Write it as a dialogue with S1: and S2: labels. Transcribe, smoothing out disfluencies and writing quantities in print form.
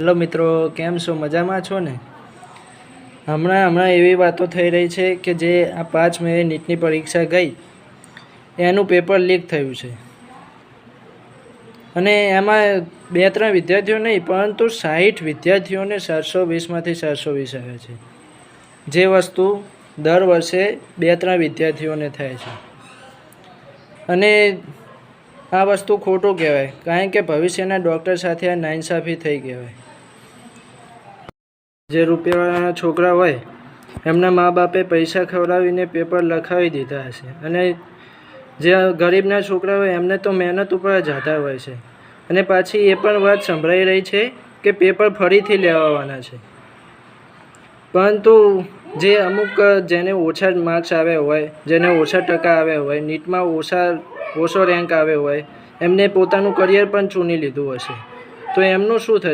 S1: Hello મિત્રો, કેમ છો? મજામાં છો ને? હમણાં એવી વાતો થઈ રહી છે કે જે આ 5 મે નીટની પરીક્ષા ગઈ એનું પેપર લીક થયું છે અને એમાં 2-3 વિદ્યાર્થીઓ નહીં પરંતુ 60 વિદ્યાર્થીઓને 420માંથી 420 આવ્યા છે. જે વસ્તુ દર વર્ષે 2-3 વિદ્યાર્થીઓને થાય છે અને આ વસ્તુ ખોટું કહેવાય, કારણ કે ભવિષ્યના ડૉક્ટર સાથે આ નાઇન્સાફી થઈ કહેવાય. જે રૂપિયાવાળા છોકરા હોય એમના મા બાપે પૈસા ખવડાવીને પેપર લખાવી દીધા હશે અને જે ગરીબના છોકરા હોય એમને તો મહેનત ઉપર જ આધાર હોય છે. અને પાછી એ પણ વાત સંભળાઈ રહી છે કે પેપર ફરીથી લેવાવાના છે. પરંતુ જે અમુક જેને ઓછા માર્ક્સ આવ્યા હોય, જેને ઓછા ટકા આવ્યા હોય, નીટમાં ઓછો રેન્ક આવ્યો હોય, એમને પોતાનું કરિયર પણ ચૂની લીધું હશે, તો એમનું શું થશે?